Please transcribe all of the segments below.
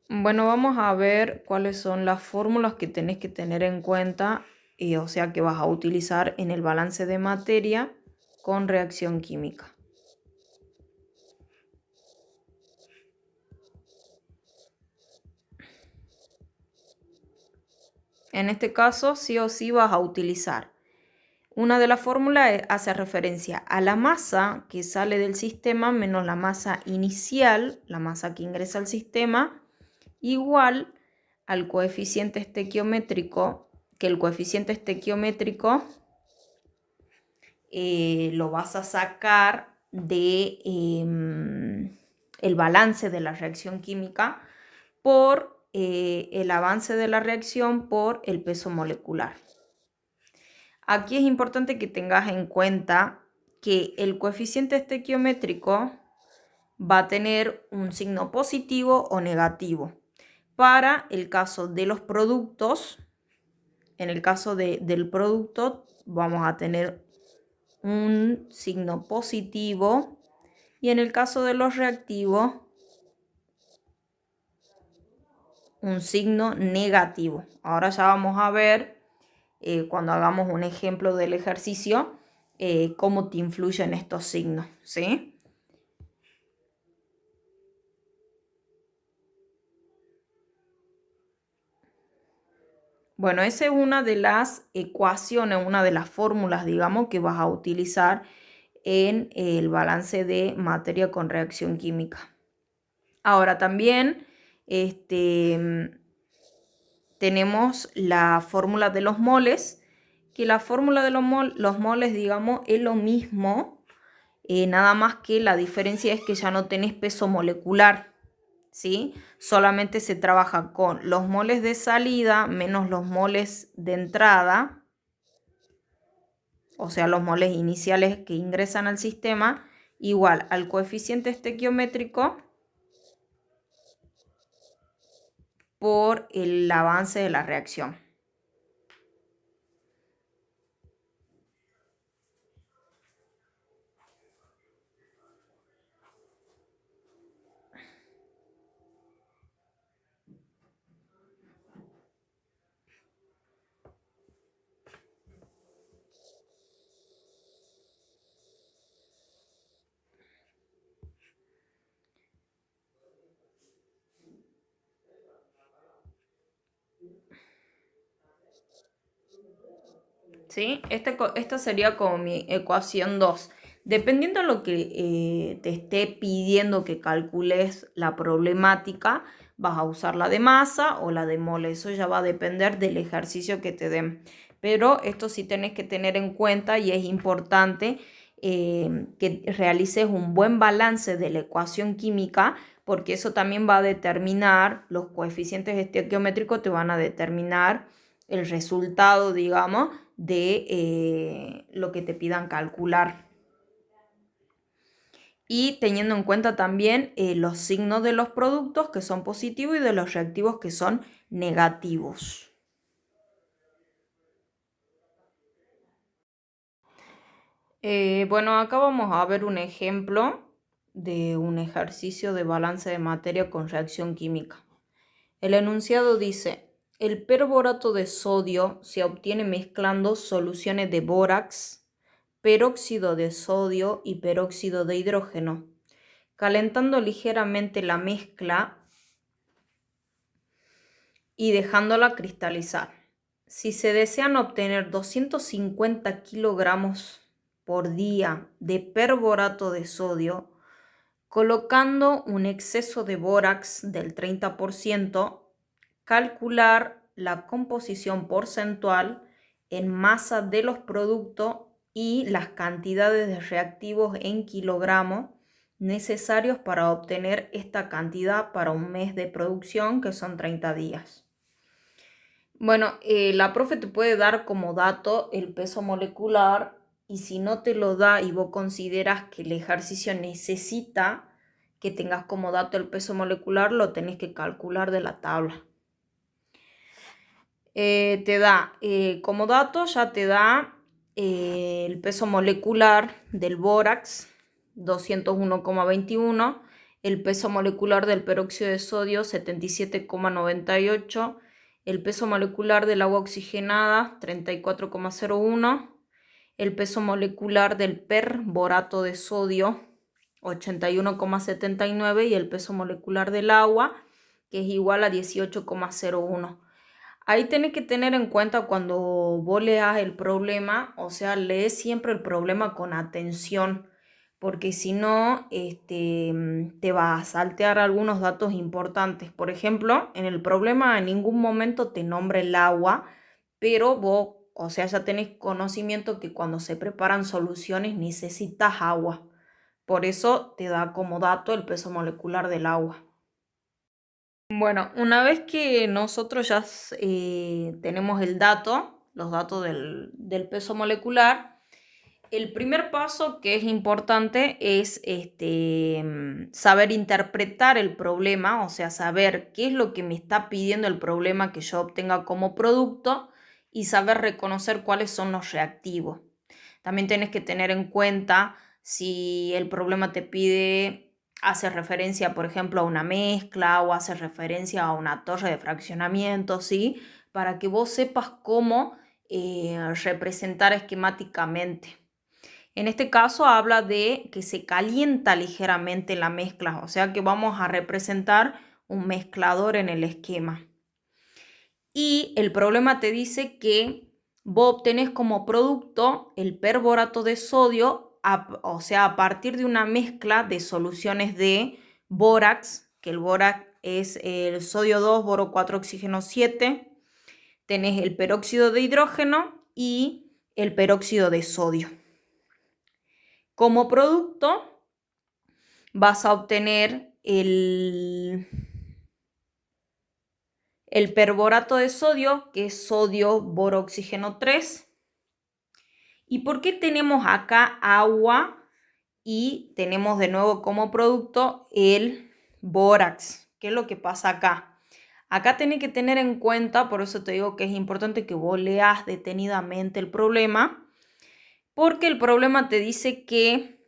Bueno, vamos a ver cuáles son las fórmulas que tenés que tener en cuenta, o sea, que vas a utilizar en el balance de materia con reacción química. En este caso, sí o sí vas a utilizar. Una de las fórmulas hace referencia a la masa que sale del sistema menos la masa inicial, la masa que ingresa al sistema, igual al coeficiente estequiométrico, que el coeficiente estequiométrico lo vas a sacar de el balance de la reacción química por el avance de la reacción por el peso molecular. Aquí es importante que tengas en cuenta que el coeficiente estequiométrico va a tener un signo positivo o negativo. Para el caso de los productos, en el caso del producto vamos a tener un signo positivo y en el caso de los reactivos un signo negativo. Ahora ya vamos a ver cuando hagamos un ejemplo del ejercicio cómo te influyen estos signos, ¿sí? Bueno, esa es una de las ecuaciones, una de las fórmulas, digamos, que vas a utilizar en el balance de materia con reacción química. Ahora también tenemos la fórmula de los moles, que la fórmula de los moles, digamos, es lo mismo, nada más que la diferencia es que ya no tenés peso molecular, ¿sí? Solamente se trabaja con los moles de salida menos los moles de entrada, o sea, los moles iniciales que ingresan al sistema, igual al coeficiente estequiométrico por el avance de la reacción. ¿Sí? Esta sería como mi ecuación 2. Dependiendo de lo que te esté pidiendo que calcules la problemática, vas a usar la de masa o la de mole. Eso ya va a depender del ejercicio que te den. Pero esto sí tenés que tener en cuenta y es importante que realices un buen balance de la ecuación química porque eso también va a determinar, los coeficientes estequiométricos te van a determinar el resultado, digamos, de lo que te pidan calcular. Y teniendo en cuenta también los signos de los productos que son positivos y de los reactivos que son negativos. Bueno, acá vamos a ver un ejemplo de un ejercicio de balance de materia con reacción química. El enunciado dice: el perborato de sodio se obtiene mezclando soluciones de bórax, peróxido de sodio y peróxido de hidrógeno, calentando ligeramente la mezcla y dejándola cristalizar. Si se desean obtener 250 kilogramos por día de perborato de sodio, colocando un exceso de bórax del 30%, calcular la composición porcentual en masa de los productos y las cantidades de reactivos en kilogramos necesarios para obtener esta cantidad para un mes de producción, que son 30 días. Bueno, la profe te puede dar como dato el peso molecular y si no te lo da y vos consideras que el ejercicio necesita que tengas como dato el peso molecular, lo tenés que calcular de la tabla. Te da como dato, ya te da el peso molecular del bórax, 201,21. el peso molecular del peróxido de sodio 77,98, el peso molecular del agua oxigenada 34,01, el peso molecular del perborato de sodio 81,79 y el peso molecular del agua, que es igual a 18,01. Ahí tenés que tener en cuenta cuando vos leas el problema, o sea, lees siempre el problema con atención, porque si no, te va a saltear algunos datos importantes. Por ejemplo, en el problema en ningún momento te nombra el agua, pero vos, o sea, ya tenés conocimiento que cuando se preparan soluciones necesitas agua. Por eso te da como dato el peso molecular del agua. Bueno, una vez que nosotros ya tenemos el dato, los datos del peso molecular, el primer paso que es importante es saber interpretar el problema, o sea, saber qué es lo que me está pidiendo el problema que yo obtenga como producto y saber reconocer cuáles son los reactivos. También tienes que tener en cuenta si el problema te pide, hace referencia, por ejemplo, a una mezcla o hace referencia a una torre de fraccionamiento, ¿sí? Para que vos sepas cómo representar esquemáticamente. En este caso habla de que se calienta ligeramente la mezcla, o sea que vamos a representar un mezclador en el esquema. Y el problema te dice que vos obtenés como producto el perborato de sodio, o sea, a partir de una mezcla de soluciones de bórax, que el bórax es el sodio 2, boro 4, oxígeno 7, tenés el peróxido de hidrógeno y el peróxido de sodio. Como producto vas a obtener el perborato de sodio, que es sodio boro oxígeno 3. ¿Y por qué tenemos acá agua y tenemos de nuevo como producto el bórax? ¿Qué es lo que pasa acá? Acá tenés que tener en cuenta, por eso te digo que es importante que vos leas detenidamente el problema, porque el problema te dice que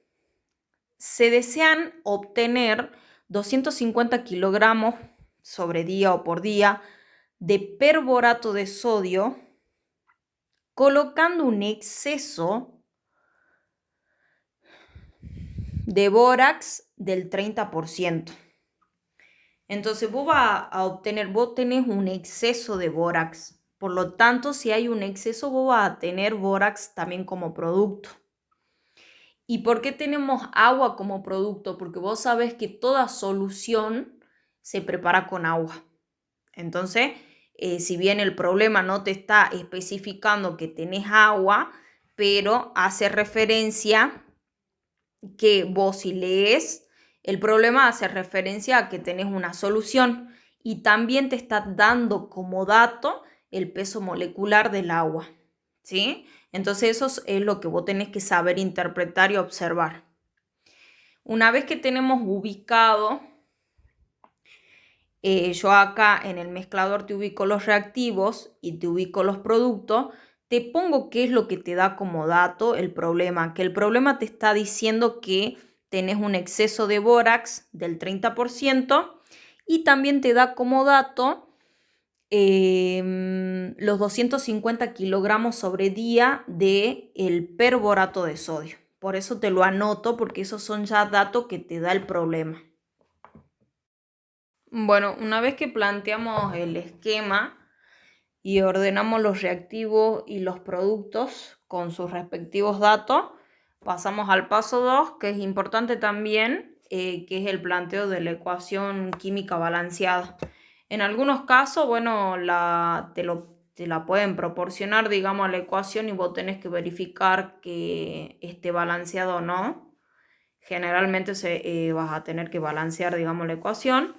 se desean obtener 250 kilogramos sobre día o por día de perborato de sodio, colocando un exceso de bórax del 30%. Entonces vos vas a obtener, vos tenés un exceso de bórax. Por lo tanto, si hay un exceso, vos vas a tener bórax también como producto. ¿Y por qué tenemos agua como producto? Porque vos sabés que toda solución se prepara con agua. Entonces, si bien el problema no te está especificando que tenés agua, pero hace referencia que vos si lees el problema hace referencia a que tenés una solución y también te está dando como dato el peso molecular del agua, ¿sí? Entonces eso es lo que vos tenés que saber interpretar y observar. Una vez que tenemos ubicado, yo acá en el mezclador te ubico los reactivos y te ubico los productos, te pongo qué es lo que te da como dato el problema, que el problema te está diciendo que tenés un exceso de bórax del 30% y también te da como dato los 250 kilogramos sobre día de el perborato de sodio. Por eso te lo anoto porque esos son ya datos que te da el problema. Bueno, una vez que planteamos el esquema y ordenamos los reactivos y los productos con sus respectivos datos, pasamos al paso 2, que es importante también, que es el planteo de la ecuación química balanceada. En algunos casos, bueno, te la pueden proporcionar, digamos, la ecuación y vos tenés que verificar que esté balanceado o no. Generalmente vas a tener que balancear, digamos, la ecuación.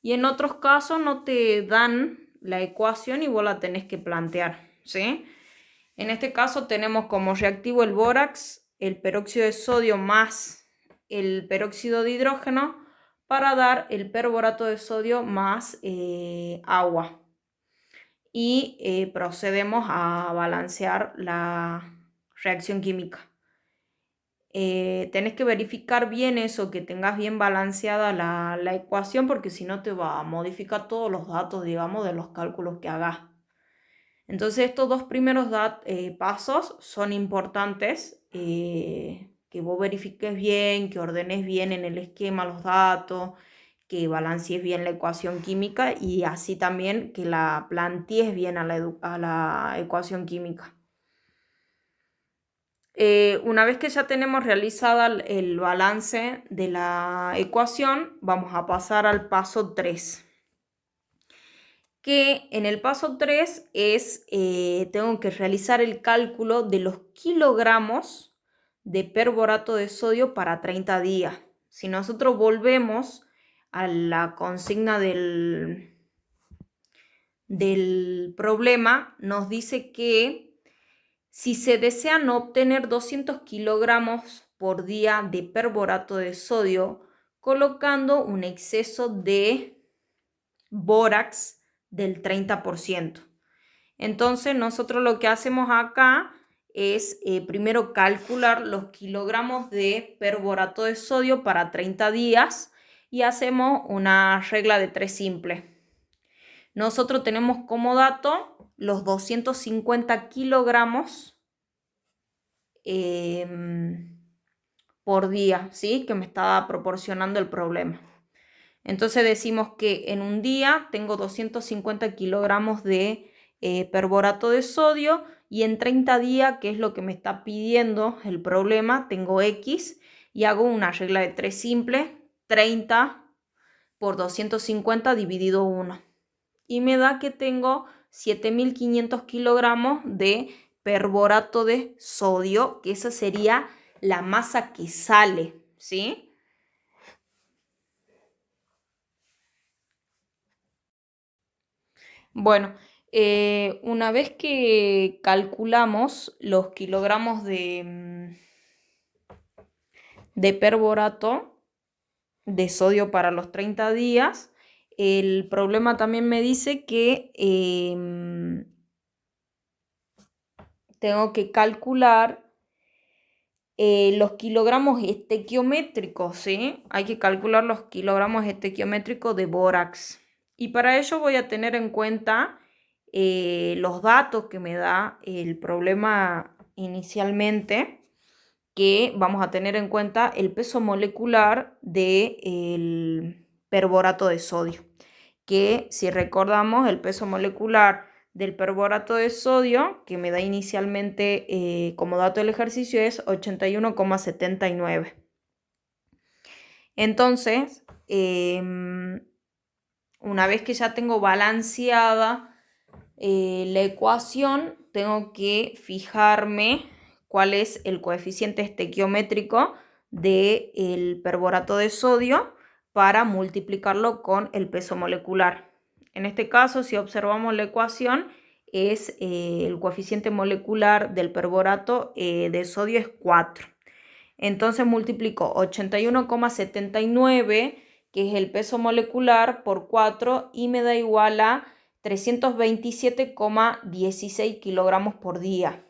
Y en otros casos no te dan la ecuación y vos la tenés que plantear, ¿sí? En este caso tenemos como reactivo el bórax, el peróxido de sodio más el peróxido de hidrógeno para dar el perborato de sodio más agua. Y procedemos a balancear la reacción química. tenés que verificar bien eso, que tengas bien balanceada la ecuación, porque si no te va a modificar todos los datos, digamos, de los cálculos que hagas. Entonces estos dos primeros pasos son importantes, que vos verifiques bien, que ordenes bien en el esquema los datos, que balancees bien la ecuación química y así también que la plantees bien a la ecuación química. Una vez que ya tenemos realizada el balance de la ecuación, vamos a pasar al paso 3. Que en el paso 3 tengo que realizar el cálculo de los kilogramos de perborato de sodio para 30 días. Si nosotros volvemos a la consigna del problema, nos dice que si se desean obtener 200 kilogramos por día de perborato de sodio, colocando un exceso de bórax del 30%. Entonces nosotros lo que hacemos acá es primero calcular los kilogramos de perborato de sodio para 30 días y hacemos una regla de 3 simple. Nosotros tenemos como dato los 250 kilogramos por día, ¿sí? Que me está proporcionando el problema. Entonces decimos que en un día tengo 250 kilogramos de perborato de sodio y en 30 días, que es lo que me está pidiendo el problema, tengo X y hago una regla de 3 simple, 30 por 250 dividido 1. Y me da que tengo 7.500 kilogramos de perborato de sodio, que esa sería la masa que sale, ¿sí? Bueno, una vez que calculamos los kilogramos de perborato de sodio para los 30 días, el problema también me dice que tengo que calcular los kilogramos estequiométricos, ¿sí? Hay que calcular los kilogramos estequiométricos de bórax. Y para ello voy a tener en cuenta los datos que me da el problema inicialmente, que vamos a tener en cuenta el peso molecular del perborato de sodio. Que si recordamos, el peso molecular del perborato de sodio, que me da inicialmente como dato del ejercicio, es 81,79. Entonces, una vez que ya tengo balanceada la ecuación, tengo que fijarme cuál es el coeficiente estequiométrico del perborato de sodio para multiplicarlo con el peso molecular. En este caso, si observamos la ecuación, es el coeficiente molecular del perborato de sodio es 4. Entonces multiplico 81,79, que es el peso molecular, por 4 y me da igual a 327,16 kilogramos por día.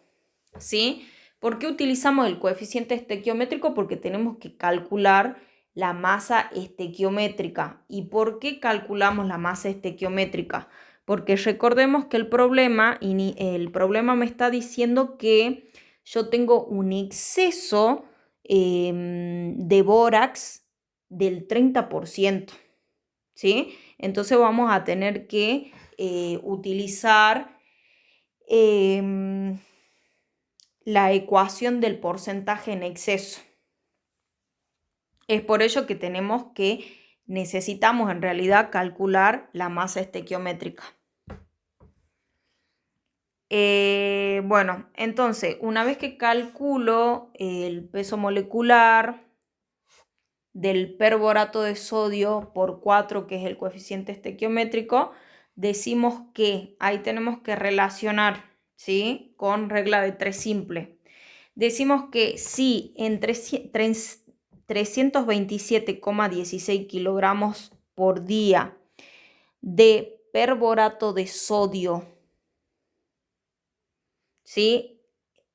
¿Sí? ¿Por qué utilizamos el coeficiente estequiométrico? Porque tenemos que calcular la masa estequiométrica. ¿Y por qué calculamos la masa estequiométrica? Porque recordemos que el problema me está diciendo que yo tengo un exceso de bórax del 30%. ¿Sí? Entonces vamos a tener que utilizar la ecuación del porcentaje en exceso. Es por ello que necesitamos en realidad calcular la masa estequiométrica. Bueno, entonces, una vez que calculo el peso molecular del perborato de sodio por 4, que es el coeficiente estequiométrico, decimos que ahí tenemos que relacionar, ¿sí?, con regla de 3 simple. Decimos que si en 327,16 kilogramos por día de perborato de sodio, ¿sí?,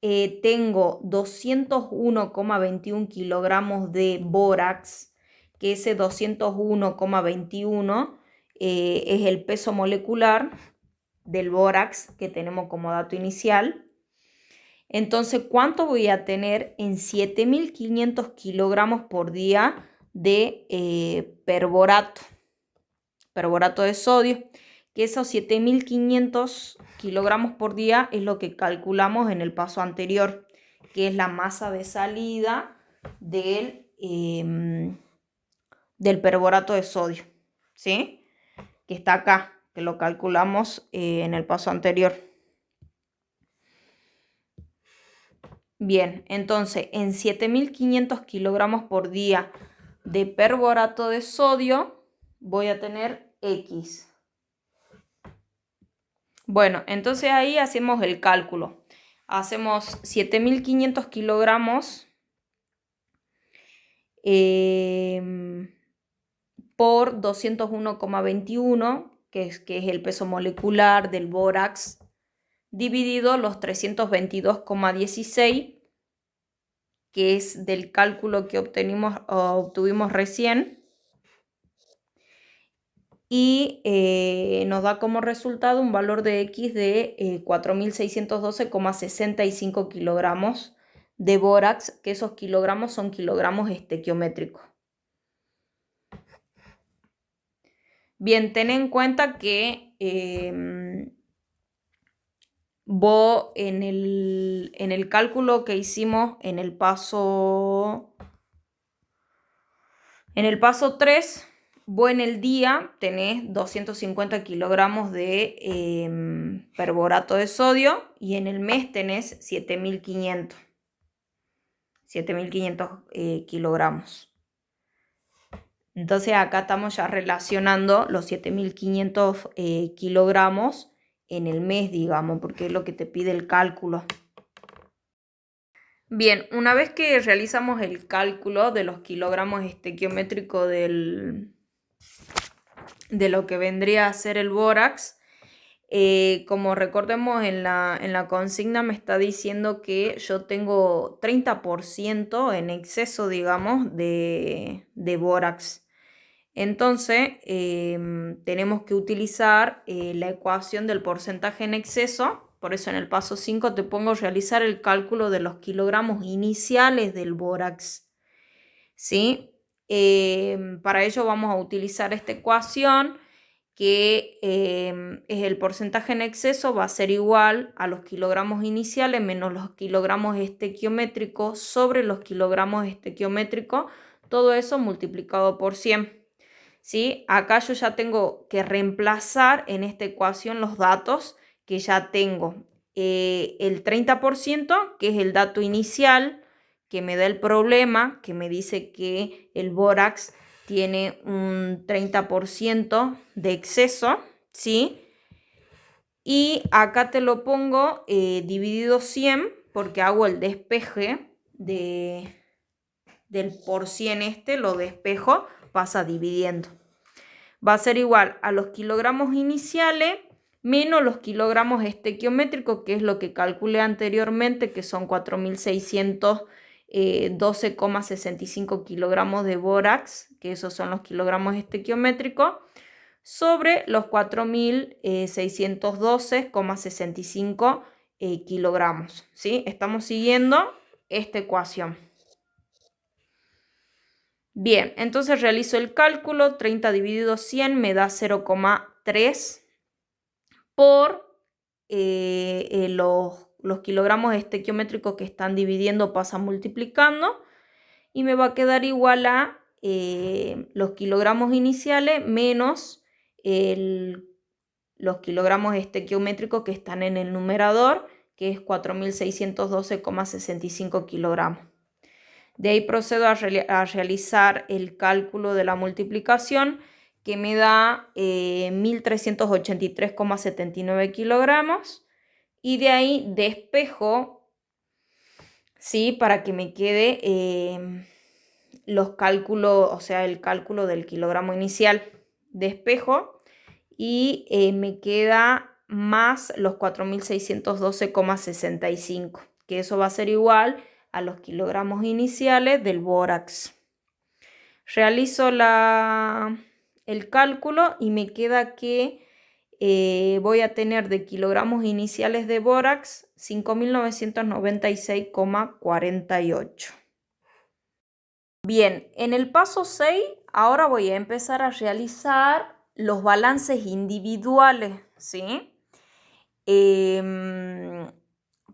tengo 201,21 kilogramos de bórax, que ese 201,21 es el peso molecular del bórax que tenemos como dato inicial. Entonces, ¿cuánto voy a tener en 7.500 kilogramos por día de perborato de sodio? Que esos 7.500 kilogramos por día es lo que calculamos en el paso anterior, que es la masa de salida del perborato de sodio, ¿sí? Que está acá, que lo calculamos en el paso anterior. Bien, entonces en 7.500 kilogramos por día de perborato de sodio voy a tener X. Bueno, entonces ahí hacemos el cálculo. Hacemos 7.500 kilogramos por 201,21, que es el peso molecular del bórax, dividido los 322,16, que es del cálculo que obtuvimos recién, y nos da como resultado un valor de X de 4.612,65 kilogramos de bórax, que esos kilogramos son kilogramos estequiométricos. Bien, ten en cuenta que vos en el cálculo que hicimos en el paso 3, vos en el día tenés 250 kilogramos de perborato de sodio y en el mes tenés 7.500 kilogramos. Entonces acá estamos ya relacionando los 7.500 kilogramos en el mes, digamos, porque es lo que te pide el cálculo. Bien, una vez que realizamos el cálculo de los kilogramos estequiométricos de lo que vendría a ser el bórax, como recordemos en la consigna me está diciendo que yo tengo 30% en exceso, digamos, de bórax. Entonces, tenemos que utilizar la ecuación del porcentaje en exceso. Por eso en el paso 5 te pongo realizar el cálculo de los kilogramos iniciales del bórax, ¿sí? Para ello vamos a utilizar esta ecuación que es el porcentaje en exceso, va a ser igual a los kilogramos iniciales menos los kilogramos estequiométricos sobre los kilogramos estequiométricos, todo eso multiplicado por 100. ¿Sí? Acá yo ya tengo que reemplazar en esta ecuación los datos que ya tengo. El 30%, que es el dato inicial que me da el problema, que me dice que el bórax tiene un 30% de exceso, ¿sí? Y acá te lo pongo dividido 100 porque hago el despeje del por 100 lo despejo, pasa dividiendo. Va a ser igual a los kilogramos iniciales menos los kilogramos estequiométricos, que es lo que calculé anteriormente, que son 4.612,65 kilogramos de bórax, que esos son los kilogramos estequiométricos, sobre los 4.612,65 kilogramos. ¿Sí? Estamos siguiendo esta ecuación. Bien, entonces realizo el cálculo, 30 dividido 100 me da 0,3 por los kilogramos estequiométricos que están dividiendo pasan multiplicando y me va a quedar igual a los kilogramos iniciales menos los kilogramos estequiométricos que están en el numerador, que es 4.612,65 kilogramos. De ahí procedo a realizar el cálculo de la multiplicación, que me da 1.383,79 kilogramos. Y de ahí despejo, ¿sí? Para que me quede los cálculos, o sea, el cálculo del kilogramo inicial. Despejo y me queda más los 4.612,65, que eso va a ser igual a los kilogramos iniciales del bórax. Realizo el cálculo y me queda que voy a tener de kilogramos iniciales de bórax 5.996,48. Bien, en el paso 6 ahora voy a empezar a realizar los balances individuales, ¿sí?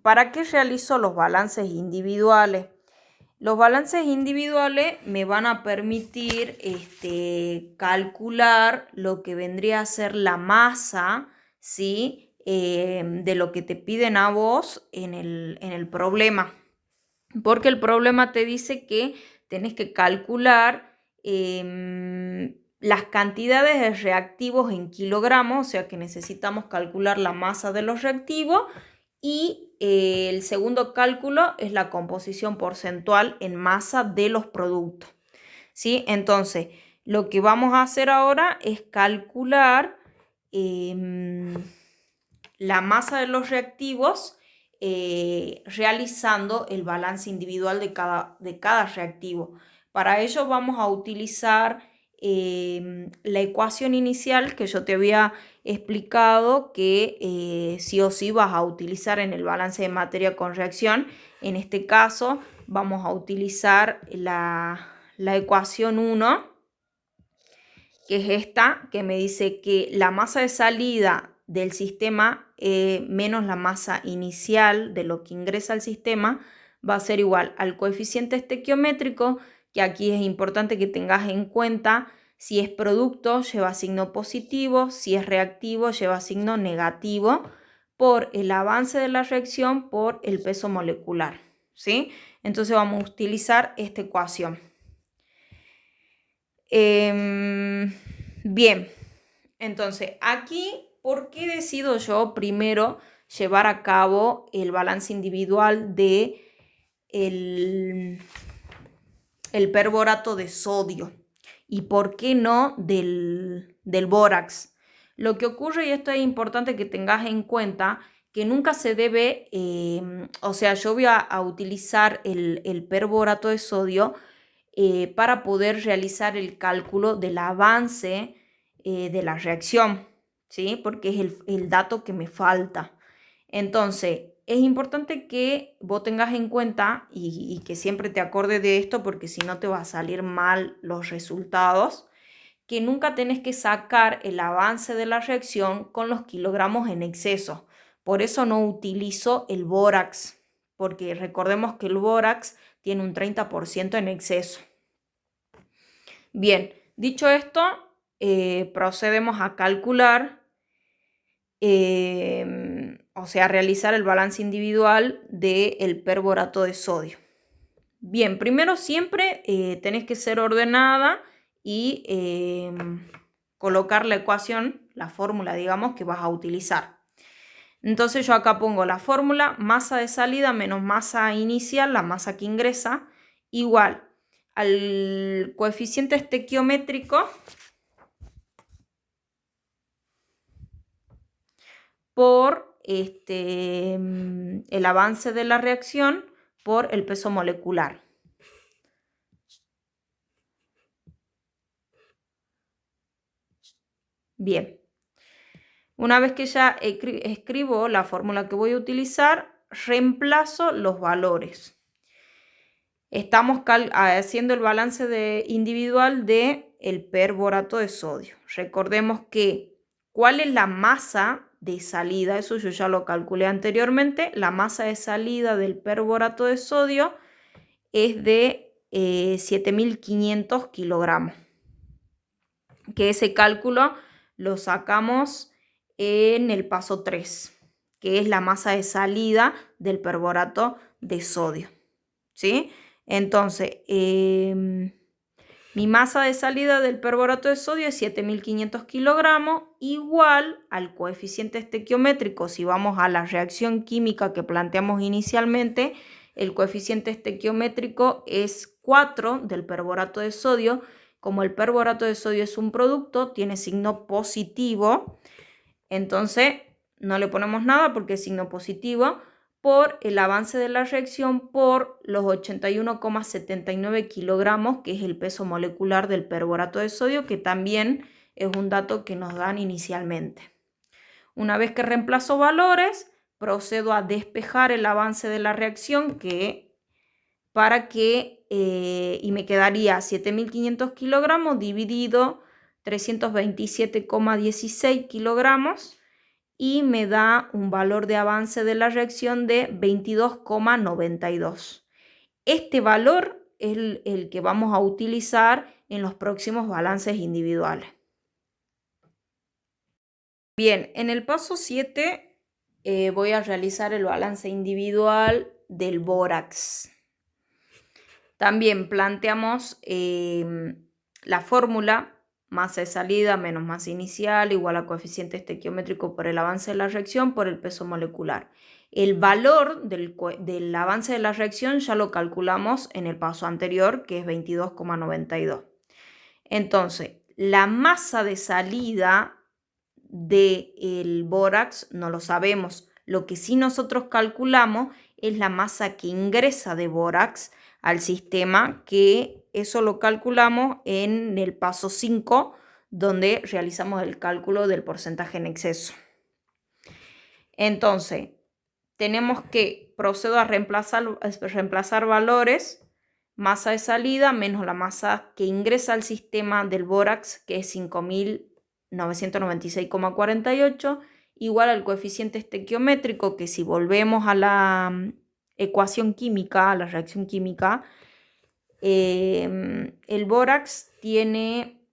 ¿Para qué realizo los balances individuales? Los balances individuales me van a permitir calcular lo que vendría a ser la masa, ¿sí? De lo que te piden a vos en el problema. Porque el problema te dice que tenés que calcular las cantidades de reactivos en kilogramos, o sea que necesitamos calcular la masa de los reactivos, y el segundo cálculo es la composición porcentual en masa de los productos, ¿sí? Entonces, lo que vamos a hacer ahora es calcular la masa de los reactivos realizando el balance individual de cada reactivo. Para ello vamos a utilizar la ecuación inicial que yo te había explicado que sí o sí vas a utilizar en el balance de materia con reacción. En este caso vamos a utilizar la ecuación 1, que es esta, que me dice que la masa de salida del sistema menos la masa inicial de lo que ingresa al sistema va a ser igual al coeficiente estequiométrico, que aquí es importante que tengas en cuenta: si es producto lleva signo positivo, si es reactivo lleva signo negativo, por el avance de la reacción por el peso molecular, ¿sí? Entonces vamos a utilizar esta ecuación. Bien, entonces aquí, ¿por qué decido yo primero llevar a cabo el balance individual de el perborato de sodio? ¿Y por qué no del bórax? Lo que ocurre, y esto es importante que tengas en cuenta, que nunca se debe, o sea, yo voy a utilizar el perborato de sodio para poder realizar el cálculo del avance de la reacción, ¿sí? Porque es el dato que me falta. Entonces, es importante que vos tengas en cuenta y que siempre te acordes de esto, porque si no te va a salir mal los resultados, que nunca tenés que sacar el avance de la reacción con los kilogramos en exceso. Por eso no utilizo el bórax, porque recordemos que el bórax tiene un 30% en exceso. Bien, dicho esto, procedemos a calcular, o sea, a realizar el balance individual del perborato de sodio. Bien, primero siempre tenés que ser ordenada y colocar la ecuación, la fórmula, digamos, que vas a utilizar. Entonces yo acá pongo la fórmula: masa de salida menos masa inicial, la masa que ingresa, igual al coeficiente estequiométrico por el avance de la reacción por el peso molecular. Bien, una vez que ya escribo la fórmula que voy a utilizar, reemplazo los valores. Estamos haciendo el balance individual del perborato de sodio. Recordemos que ¿cuál es la masa de salida? Eso yo ya lo calculé anteriormente. La masa de salida del perborato de sodio es de 7.500 kilogramos. Que ese cálculo lo sacamos en el paso 3, que es la masa de salida del perborato de sodio, ¿sí? Entonces, mi masa de salida del perborato de sodio es 7.500 kilogramos, igual al coeficiente estequiométrico. Si vamos a la reacción química que planteamos inicialmente, el coeficiente estequiométrico es 4 del perborato de sodio. Como el perborato de sodio es un producto, tiene signo positivo, entonces no le ponemos nada porque es signo positivo. por el avance de la reacción por los 81,79 kilogramos, que es el peso molecular del perborato de sodio, que también es un dato que nos dan inicialmente. Una vez que reemplazo valores, procedo a despejar el avance de la reacción y me quedaría 7.500 kilogramos dividido 327,16 kilogramos y me da un valor de avance de la reacción de 22,92. Este valor es el que vamos a utilizar en los próximos balances individuales. Bien, en el paso 7 voy a realizar el balance individual del bórax. También planteamos la fórmula masa de salida menos masa inicial igual a coeficiente estequiométrico por el avance de la reacción por el peso molecular. El valor del avance de la reacción ya lo calculamos en el paso anterior, que es 22,92. Entonces, la masa de salida del bórax no lo sabemos. Lo que sí nosotros calculamos es la masa que ingresa de bórax al sistema, que eso lo calculamos en el paso 5, donde realizamos el cálculo del porcentaje en exceso. Entonces, tenemos que proceder a reemplazar valores, masa de salida menos la masa que ingresa al sistema del bórax, que es 5.996,48, igual al coeficiente estequiométrico, que si volvemos a la ecuación química, a la reacción química, el bórax tiene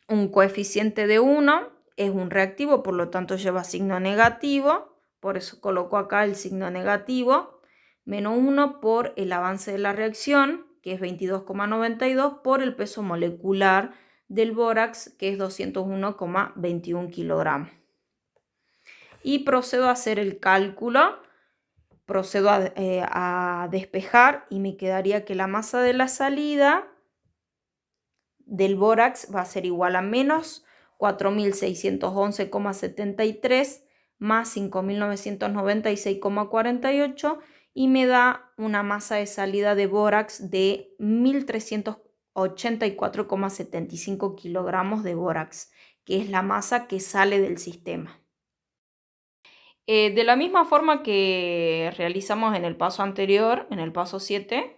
un coeficiente de 1, es un reactivo, por lo tanto lleva signo negativo, por eso coloco acá el signo negativo, menos 1 por el avance de la reacción, que es 22,92, por el peso molecular del bórax, que es 201,21 kilogramos. Y procedo a hacer el cálculo, procedo a despejar y me quedaría que la masa de la salida del bórax va a ser igual a menos 4.611,73 más 5.996,48 y me da una masa de salida de bórax de 1.384,75 kilogramos de bórax, que es la masa que sale del sistema. De la misma forma que realizamos en el paso anterior, en el paso 7,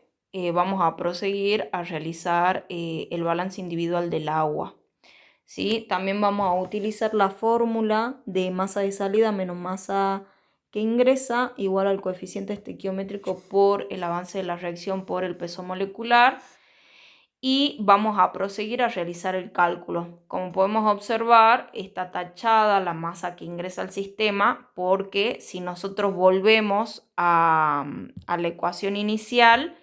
vamos a proseguir a realizar el balance individual del agua. ¿Sí? También vamos a utilizar la fórmula de masa de salida menos masa que ingresa igual al coeficiente estequiométrico por el avance de la reacción por el peso molecular. Y vamos a proseguir a realizar el cálculo. Como podemos observar, está tachada la masa que ingresa al sistema, porque si nosotros volvemos a la ecuación inicial,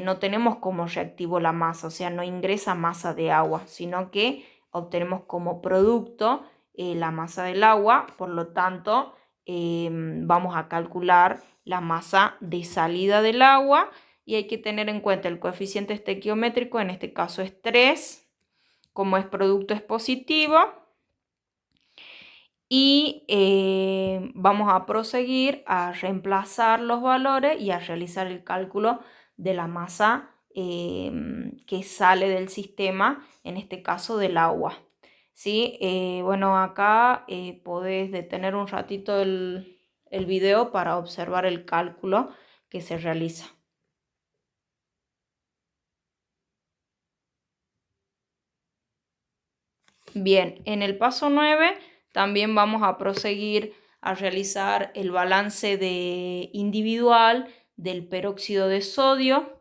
no tenemos como reactivo la masa, o sea, no ingresa masa de agua, sino que obtenemos como producto la masa del agua. Por lo tanto, vamos a calcular la masa de salida del agua. Y hay que tener en cuenta el coeficiente estequiométrico, en este caso es 3, como es producto es positivo. Y vamos a proseguir a reemplazar los valores y a realizar el cálculo de la masa que sale del sistema, en este caso del agua. ¿Sí? Bueno, acá podés detener un ratito el video para observar el cálculo que se realiza. Bien, en el paso 9 también vamos a proseguir a realizar el balance individual del peróxido de sodio.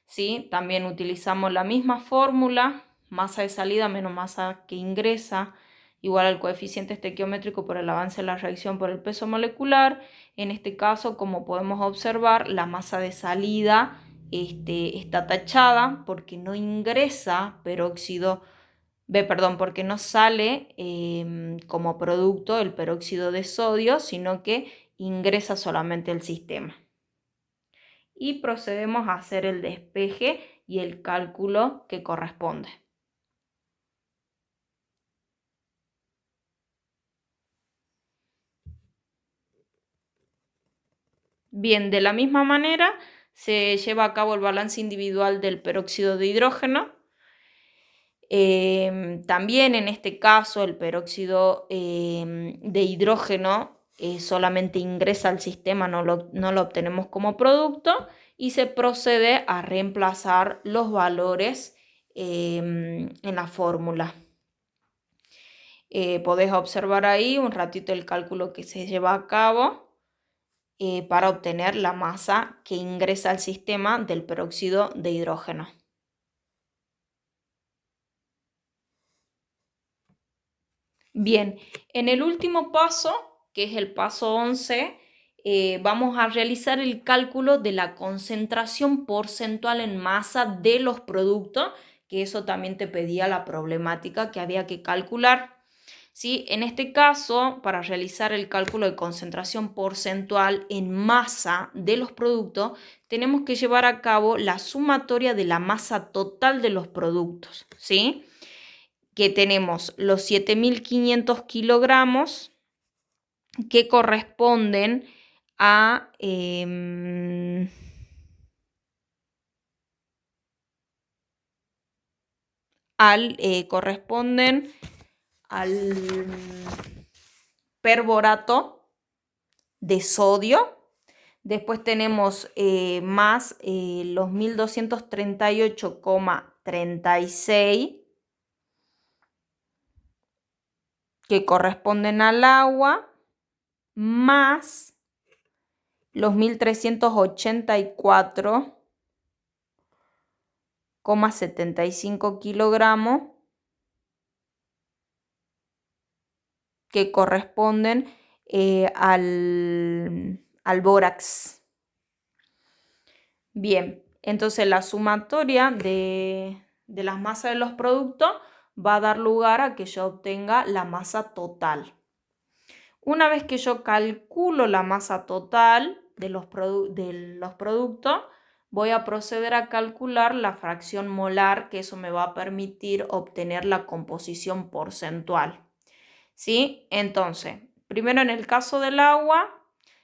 ¿Sí? También utilizamos la misma fórmula, masa de salida menos masa que ingresa, igual al coeficiente estequiométrico por el avance de la reacción por el peso molecular. En este caso, como podemos observar, la masa de salida está tachada porque no ingresa porque no sale como producto el peróxido de sodio, sino que ingresa solamente el sistema. Y procedemos a hacer el despeje y el cálculo que corresponde. Bien, de la misma manera se lleva a cabo el balance individual del peróxido de hidrógeno. También en este caso el peróxido de hidrógeno solamente ingresa al sistema, no lo obtenemos como producto y se procede a reemplazar los valores en la fórmula. Podés observar ahí un ratito el cálculo que se lleva a cabo para obtener la masa que ingresa al sistema del peróxido de hidrógeno. Bien, en el último paso, que es el paso 11, vamos a realizar el cálculo de la concentración porcentual en masa de los productos, que eso también te pedía la problemática que había que calcular. ¿Sí? En este caso, para realizar el cálculo de concentración porcentual en masa de los productos, tenemos que llevar a cabo la sumatoria de la masa total de los productos, ¿sí? Que tenemos los 7.500 kilogramos que corresponden a corresponden al perborato de sodio. Después tenemos más los 1.238,36 que corresponden al agua, más los 1.384,75 kilogramos que corresponden al bórax. Bien, entonces la sumatoria de las masas de los productos va a dar lugar a que yo obtenga la masa total. Una vez que yo calculo la masa total de los productos, voy a proceder a calcular la fracción molar, que eso me va a permitir obtener la composición porcentual. ¿Sí? Entonces, primero en el caso del agua,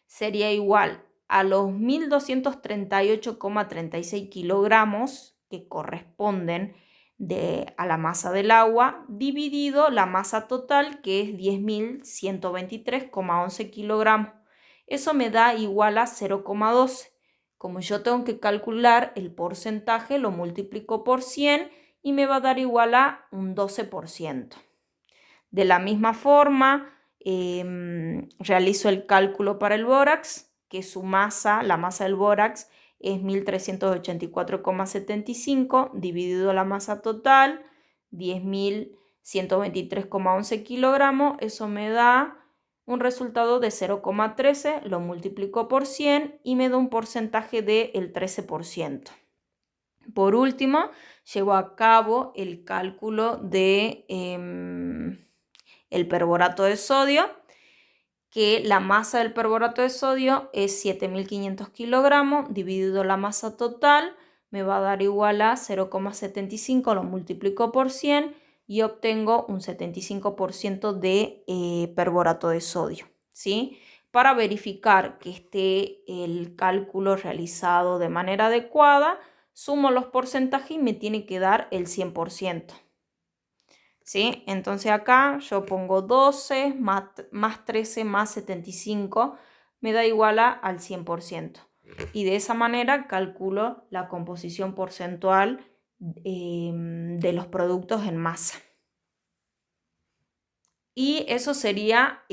sería igual a los 1.238,36 kilogramos que corresponden a la masa del agua, dividido la masa total, que es 10.123,11 kilogramos. Eso me da igual a 0,12. Como yo tengo que calcular el porcentaje, lo multiplico por 100 y me va a dar igual a un 12%. De la misma forma, realizo el cálculo para el bórax, que su masa, la masa del bórax, es 1.384,75 dividido la masa total, 10.123,11 kilogramos. Eso me da un resultado de 0,13, lo multiplico por 100 y me da un porcentaje del 13%. Por último, llevo a cabo el cálculo de el perborato de sodio, que la masa del perborato de sodio es 7.500 kilogramos, dividido la masa total, me va a dar igual a 0,75, lo multiplico por 100 y obtengo un 75% de perborato de sodio, ¿sí? Para verificar que esté el cálculo realizado de manera adecuada, sumo los porcentajes y me tiene que dar el 100%. ¿Sí? Entonces acá yo pongo 12 más 13 más 75, me da igual al 100%. Y de esa manera calculo la composición porcentual de los productos en masa. Y eso sería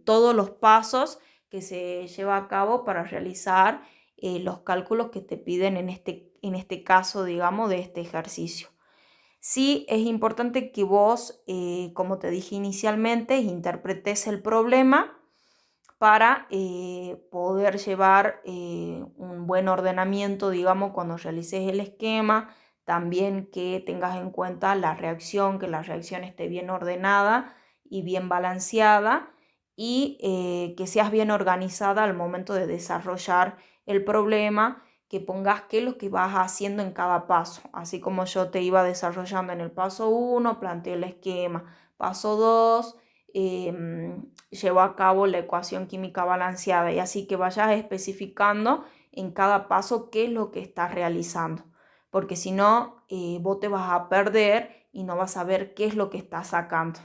todos los pasos que se lleva a cabo para realizar los cálculos que te piden en este caso, digamos, de este ejercicio. Sí, es importante que vos, como te dije inicialmente, interpretes el problema para poder llevar un buen ordenamiento, digamos, cuando realices el esquema. También que tengas en cuenta la reacción, que la reacción esté bien ordenada y bien balanceada y que seas bien organizada al momento de desarrollar el problema, que pongas qué es lo que vas haciendo en cada paso. Así como yo te iba desarrollando en el paso 1, planteé el esquema, paso 2, llevo a cabo la ecuación química balanceada, y así que vayas especificando en cada paso qué es lo que estás realizando, porque si no, vos te vas a perder y no vas a ver qué es lo que estás sacando.